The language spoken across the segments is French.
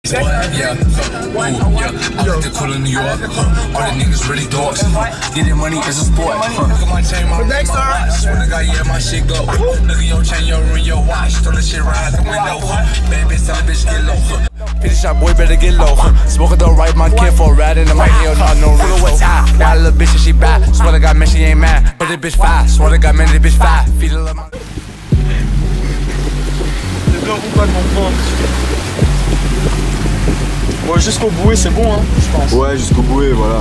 Yeah, I like the cool in New York. All the niggas really dogs. Getting money is a sport. Look at my chain, my ring, my watch. Swear to God, yeah, my shit go. Look at your chain, your ring, your watch. Throw the shit right out the window. Bad bitch, tell the bitch get low. Finish shot, boy, better get low. Smoking the right, my kid for rat in my ear, not no real what's out. Got a little bitch and she bad. Swear to God, man, she ain't mad. But this bitch fat. Swear to God, man, this bitch fat. Feed a little. Les deux roues pas de mon point. Bon, jusqu'au bouée, c'est bon, hein, je pense. Ouais, jusqu'au bouée, voilà.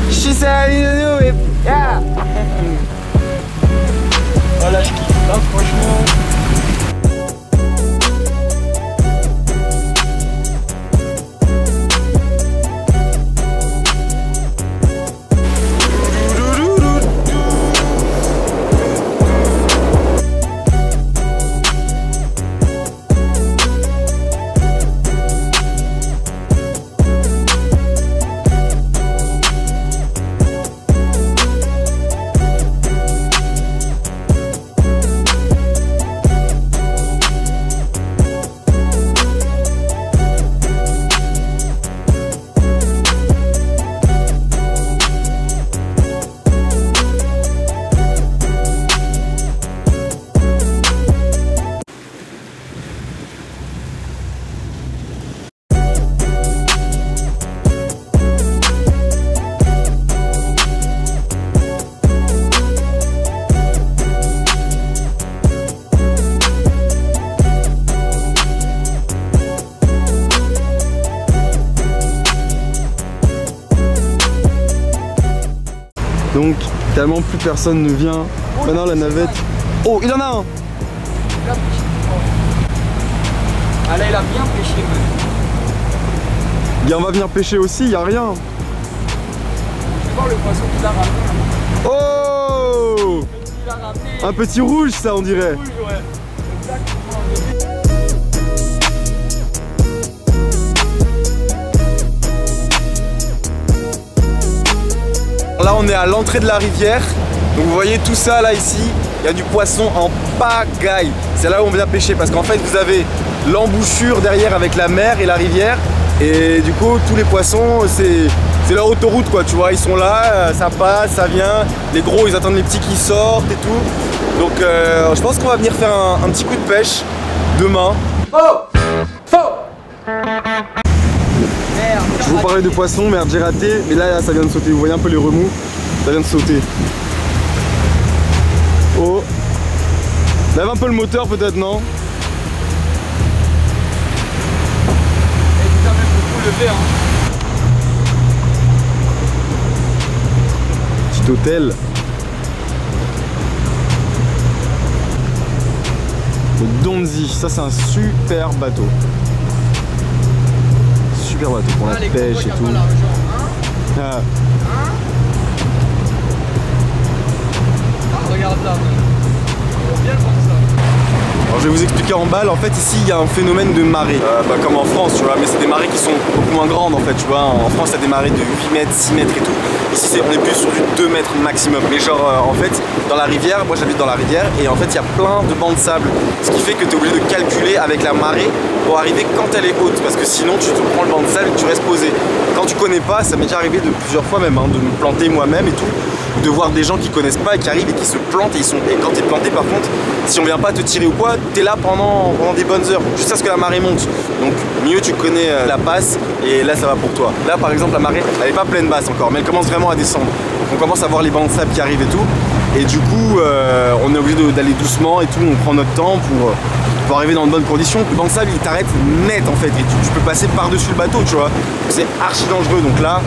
She said you do it, yeah. Voilà, je kiffe, là, franchement. Donc, tellement plus personne ne vient. Maintenant, la navette. Oh, il en a un! Ah là, il a bien pêché, man. On va venir pêcher aussi, il y a rien. Je vais voir le poisson qu'il a ramené. Oh! Il a ramené. Un petit rouge, ça, on dirait. Rouge, ouais. Exactement. Là, on est à l'entrée de la rivière. Donc, vous voyez tout ça là ici. Il y a du poisson en pagaille. C'est là où on vient pêcher parce qu'en fait, vous avez l'embouchure derrière avec la mer et la rivière. Et du coup, tous les poissons, c'est leur autoroute quoi. Tu vois, ils sont là, ça passe, ça vient. Les gros, ils attendent les petits qui sortent et tout. Donc, je pense qu'on va venir faire un petit coup de pêche demain. Oh! Faux! Je vous parlais de poisson, merde, j'ai raté. Mais là, ça vient de sauter. Vous voyez un peu les remous? Ça vient de sauter. Oh! Lève un peu le moteur, peut-être, non? Et vous avez beaucoup levé, hein. Petit hôtel. Le Donzi, ça c'est un super bateau. Super bateau pour la pêche et tout. Ah. Regarde là, bien le voir ça. Alors je vais vous expliquer en balle, en fait ici il y a un phénomène de marée, comme en France tu vois, mais c'est des marées qui sont beaucoup moins grandes en fait, tu vois, en France il y a des marées de 8 mètres, 6 mètres et tout, ici on est plus sur du 2 mètres maximum, mais genre en fait dans la rivière, moi j'habite dans la rivière et en fait il y a plein de bancs de sable, ce qui fait que tu es obligé de calculer avec la marée pour arriver quand elle est haute, parce que sinon tu te prends le banc de sable et tu restes posé. Quand tu connais pas, ça m'est déjà arrivé de plusieurs fois même, hein, de me planter moi-même et tout, de voir des gens qui connaissent pas et qui arrivent et qui se plantent et quand t'es planté par contre, si on vient pas te tirer ou quoi, t'es là pendant des bonnes heures, jusqu'à ce que la marée monte. Donc mieux tu connais la passe et là ça va pour toi. Là par exemple la marée, elle est pas pleine basse encore, mais elle commence vraiment à descendre. Donc, on commence à voir les bancs de sable qui arrivent et tout. Et du coup on est obligé d'aller doucement et tout, on prend notre temps pour arriver dans de bonnes conditions. Le banc de sable il t'arrête net en fait et tu peux passer par-dessus le bateau tu vois. C'est archi dangereux, donc là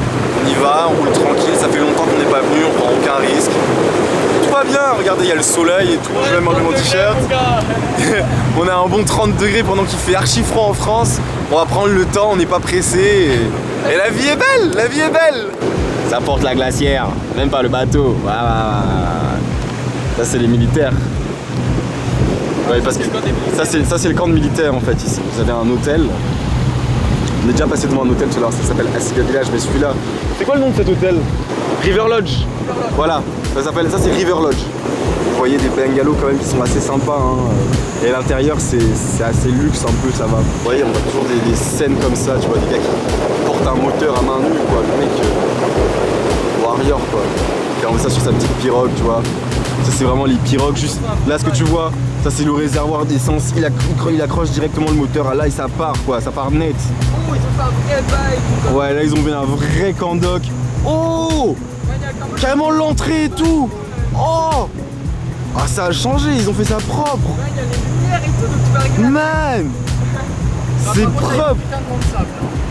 on y va, on roule tranquille, ça fait longtemps qu'on n'est pas venu, on prend aucun risque. Tout va bien, regardez il y a le soleil et tout, je vais manger mon t-shirt. On a un bon 30 degrés pendant qu'il fait archi froid en France. On va prendre le temps, on n'est pas pressé et la vie est belle, la vie est belle. Ça porte la glacière, même pas le bateau. Voilà. Ça c'est les militaires. Ouais, parce que ça c'est le camp de militaires en fait ici. Vous avez un hôtel. On est déjà passé devant un hôtel tout à l'heure, ça s'appelle Asiga Village, mais celui-là. C'est quoi le nom de cet hôtel? River Lodge. Voilà, ça c'est River Lodge. Vous voyez des bungalows quand même qui sont assez sympas. Hein. Et l'intérieur, c'est assez luxe un peu, ça va. Vous voyez, on a toujours des scènes comme ça, tu vois, des gars qui portent un moteur à main nue, quoi. Le mec, warrior, quoi. Il a ça sur sa petite pirogue, tu vois. Ça, c'est vraiment les pirogues. Juste là, ce que tu vois, ça, c'est le réservoir d'essence. Il accroche directement le moteur à là et ça part, quoi. Ça part net. Oh, ils ont fait un vrai bail. Ouais, là, ils ont fait un vrai camp-doc. Oh! Carrément l'entrée et tout. Oh! Ah, ça a changé, ils ont fait ça propre. Ouais, il y a les lumières et tout, donc tu vas regarder. Man! C'est propre.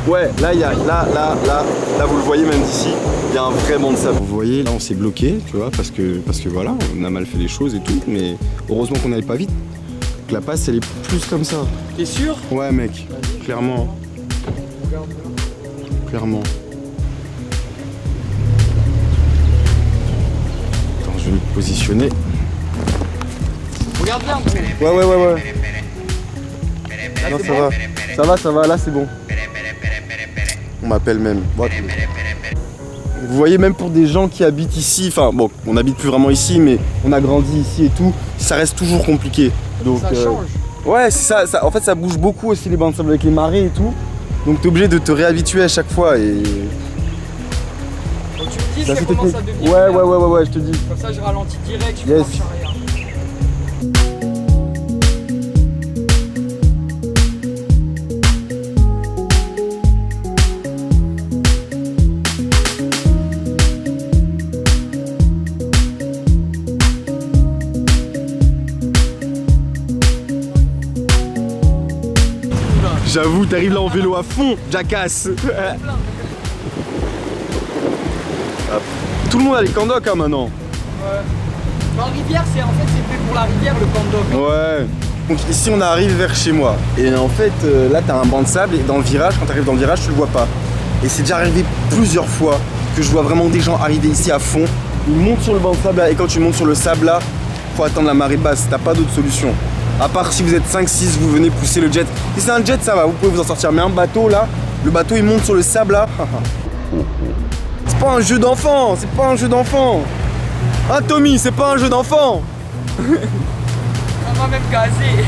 Ouais, là, là, vous le voyez même d'ici, il y a un vrai banc de sable. Vous voyez, là, on s'est bloqué, tu vois, parce que voilà, on a mal fait les choses et tout, mais heureusement qu'on n'allait pas vite. Donc la passe, elle est plus comme ça. T'es sûr? Ouais, mec, clairement. Clairement. Attends, je vais me positionner. Regarde bien. Ouais. Non, ça va, là c'est bon. On m'appelle même. Vous voyez, même pour des gens qui habitent ici, enfin bon, on n'habite plus vraiment ici, mais on a grandi ici et tout, ça reste toujours compliqué. Donc, ça change. Ouais, c'est ça, en fait ça bouge beaucoup aussi les bancs de sable avec les marées et tout. Donc t'es obligé de te réhabituer à chaque fois et... Donc tu me dis ça commence à devenir... Ouais, je te dis. Comme ça je ralentis direct, je Yes. marche arrière. J'avoue, t'arrives là en vélo à fond, jackass. Tout le monde a les camp-doc hein, maintenant. Ouais. En rivière, c'est fait pour la rivière le camp-doc. Ouais. Donc ici on arrive vers chez moi. Et en fait là t'as un banc de sable et dans le virage, quand t'arrives dans le virage tu le vois pas. Et c'est déjà arrivé plusieurs fois que je vois vraiment des gens arriver ici à fond. Ils montent sur le banc de sable là et quand tu montes sur le sable là, faut attendre la marée basse, t'as pas d'autre solution. À part si vous êtes 5-6, vous venez pousser le jet. Si c'est un jet ça va, vous pouvez vous en sortir. Mais un bateau là, le bateau il monte sur le sable là. C'est pas un jeu d'enfant, c'est pas un jeu d'enfant. Hein Tommy, c'est pas un jeu d'enfant. On va même gazer.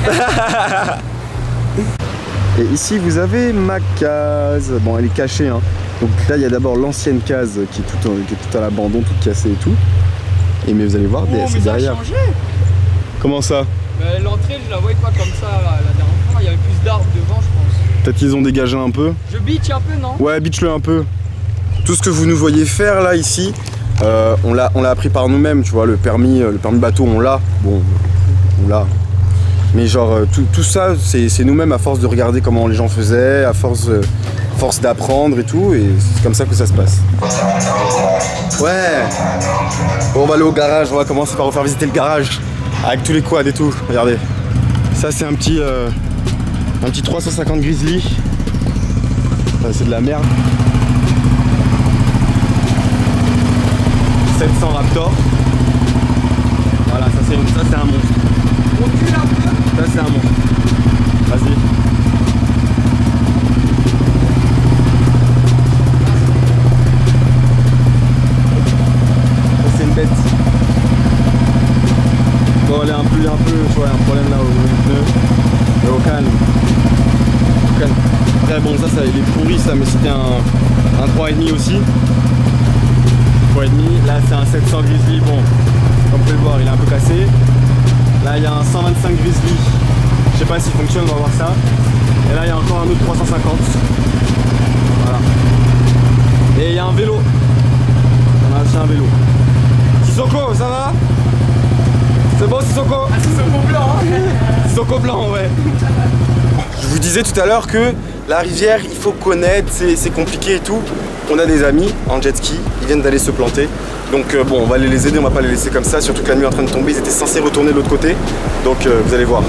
Et ici vous avez ma case. Bon elle est cachée hein. Donc là il y a d'abord l'ancienne case qui est tout à l'abandon, toute cassée et tout. Et mais vous allez voir, c'est derrière. Changé. Comment ça? L'entrée je la voyais pas comme ça la dernière fois, il y avait plus d'arbres devant je pense. Peut-être qu'ils ont dégagé un peu. Je bitch un peu non? Ouais bitch-le un peu. Tout ce que vous nous voyez faire là ici, on l'a appris par nous-mêmes, tu vois, le permis bateau on l'a, bon, on l'a. Mais genre tout ça c'est nous-mêmes à force de regarder comment les gens faisaient, à force d'apprendre et tout, et c'est comme ça que ça se passe. Ouais. Bon, on va aller au garage, on va commencer par vous faire visiter le garage. Avec tous les quads et tout, regardez. Ça c'est un petit 350 Grizzly. C'est de la merde. 700 Raptor. Voilà, ça c'est un monstre. On recule un peu. Ça c'est un monstre. Vas-y. Ça c'est une bête. Bon, elle est un peu, tu vois, il y a un problème là au pneu. Mais au calme. Au calme. Après bon ça il est pourri ça, mais c'était un 3,5 aussi. 3,5, là c'est un 700 Grizzly, bon, comme vous pouvez le voir il est un peu cassé. Là il y a un 125 Grizzly, je sais pas s'il fonctionne, on va voir ça. Et là il y a encore un autre 350. Voilà. Et il y a un vélo. On a acheté un vélo. Sissoko, ça va? C'est bon Sissoko? Ah Sissoko blanc hein. Sissoko blanc, ouais. Je vous disais tout à l'heure que la rivière, il faut connaître, c'est compliqué et tout. On a des amis en jet ski, ils viennent d'aller se planter. Donc bon, on va les aider, on va pas les laisser comme ça, surtout que la nuit est en train de tomber, ils étaient censés retourner de l'autre côté. Donc vous allez voir.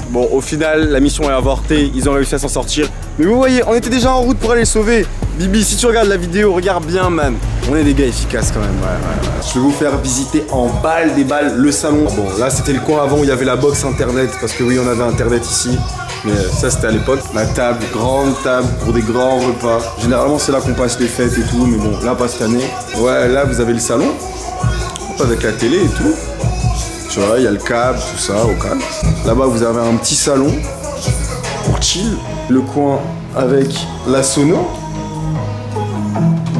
Bon, au final, la mission est avortée, ils ont réussi à s'en sortir. Mais vous voyez, on était déjà en route pour aller les sauver. Bibi, si tu regardes la vidéo, regarde bien, man. On est des gars efficaces quand même, ouais. Je vais vous faire visiter en balle des balles le salon. Bon, là, c'était le coin avant où il y avait la box internet, parce que oui, on avait internet ici. Mais ça, c'était à l'époque. La table, grande table pour des grands repas. Généralement, c'est là qu'on passe les fêtes et tout, mais bon, là, pas cette année. Ouais, là, vous avez le salon, avec la télé et tout. Tu vois, il y a le câble, tout ça, au calme. Là-bas, vous avez un petit salon pour chill. Le coin avec la sono.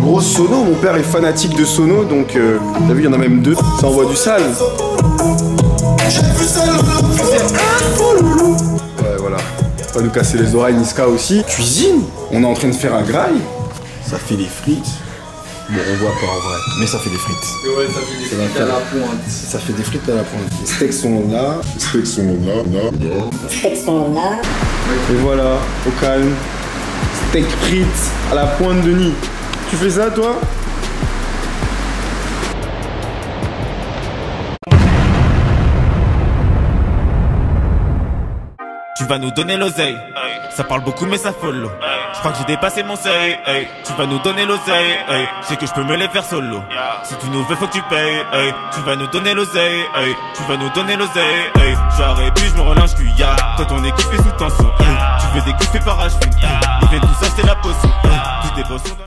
Grosse sono, mon père est fanatique de sono, donc t'as vu, il y en a même 2. Ça envoie du sale. Ouais, voilà. Pas nous casser les oreilles, Niska aussi. Cuisine. On est en train de faire un graille. Ça fait des frites. Bon, on voit pas en vrai, mais ça fait des frites. Ouais, ça fait des frites à la pointe. Ça fait des frites à la pointe. Les steaks sont là. Les steaks sont là. Les steaks sont là. Et voilà, au calme. Steak frites à la pointe de nid. Tu fais ça, toi? Tu vas nous donner l'oseille, ça parle beaucoup mais ça follow. Je crois que j'ai dépassé mon seuil, tu vas nous donner l'oseille, je sais que je peux me les faire solo. Si tu nous veux faut que tu payes, tu vas nous donner l'oseille, tu vas nous donner l'oseille, j'aurais bu, je me relâche cuillard. Toi ton équipe est sous tension, tu veux des coups faits par H-Fin, ils viennent tous acheter la potion, tous des bossons.